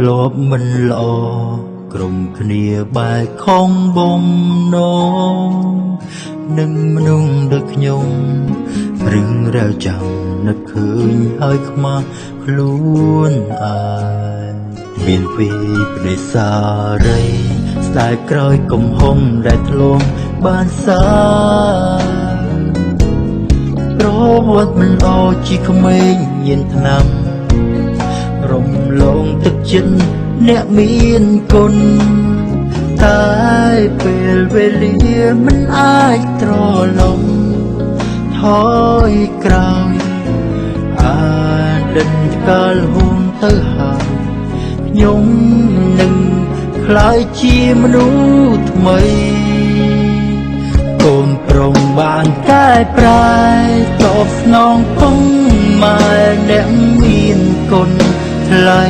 លាប់មិនល្អក្រុមគ្នាបែកខំបំណងនឹងមនុស្សដូចខ្ញុំរឿងរ៉ាវចាំនឹកឃើញហើយខ្មាស់ខ្លួនឯងមានពីបដិសារីស្ដាយក្រោយកំហុំដែលធ្លងបានសាប្រវត្តិមិនអោជីក្មេងញៀនថ្នាំរំលងទឹកចិត្តអ្នកមានគុណតែពេលវេលាមិនអាចត្រឡប់ថយក្រោយដិនកាលហួនទៅហើយខ្ញុំនឹងក្លាយជាមនុស្សថ្មីកូនប្រុងបានកែប្រែតបស្នងគុំម៉ែអ្នកមានគុណថ្លៃ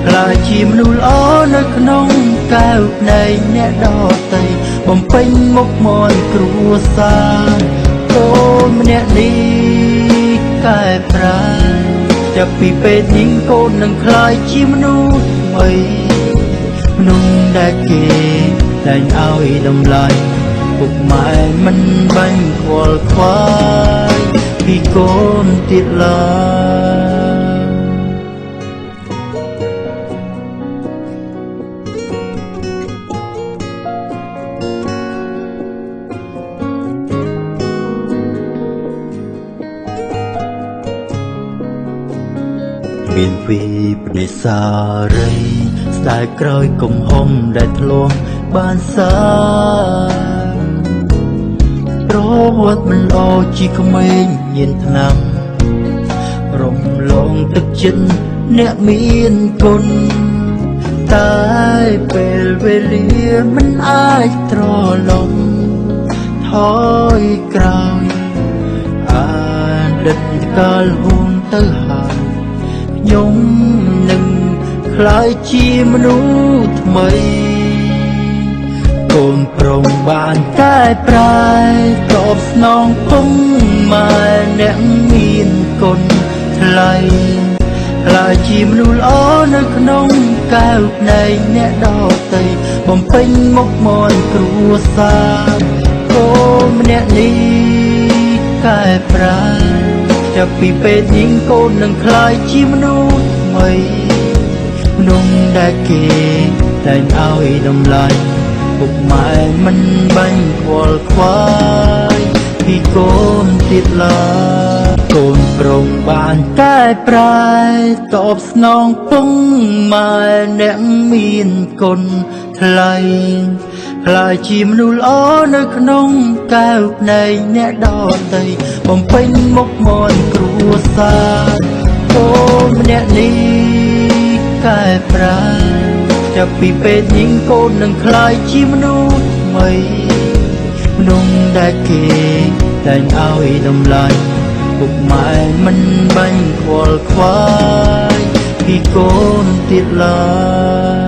ក្លាយជាមនុស្សល្អនៅក្នុងកែវភ្នែកអ្នកដទៃបំពេញមុខមាត់គ្រួសារកូនម្នាក់នេះកែប្រែចាប់ពីពេលនេះកូននឹងក្លាយជាមនុស្សថ្មីមនុស្សដែលគេតែងឲ្យតម្លៃពុកម៉ែមិនបាញ់ខ្វល់ខ្វាយពីកូនទៀតឡើយមានពីបដិសារីស្ដាយក្រោយកំហុំដែលធ្លងបានសាប្រវត្តិមិនអោជីក្មេងញៀនថ្នាំរំលងទឹកចិត្តអ្នកមានគុណតែពេលវេលាមិនអាចត្រឡប់ថយក្រោយដិតកាលហួនទៅហើយខ្ញុំនឹងក្លាយជាមនុស្សថ្មីកូនប្រុងបានកែប្រែតបស្នងគុំម៉ែអ្នកមានគុណថ្លៃក្លាយជាមនុស្សល្អនៅក្នុងកែវភ្នែកអ្នកដទៃបំពេញមុខមាត់គ្រួសារកូនម្នាក់នេះកែប្រែចាប់ពីពេលនេះកូននឹងក្លាយជាមនុស្សថ្មីមនុស្សដែលគេតែងឲ្យតម្លៃពុកម៉ែមិនបាញ់ខ្វល់ខ្វាយពីកូនទៀតឡើយកូនប្រុងបានកែប្រែតបស្នងពុំម៉ែអ្នកមានគុណថ្លៃក្លាយជាមនុស្សល្អនៅក្នុងកែវភ្នែកអ្នកដទៃបំពេញមុខមាត់គ្រួសារកូនម្នាក់នេះកែប្រែចាប់ពីពេលនេះកូននឹងក្លាយជាមនុស្សថ្មីមនុស្សដែលគេតែងឲ្យតម្លៃពុកម៉ែមិនបាញ់ខ្វល់ខ្វាយពីកូនទៀតឡើយ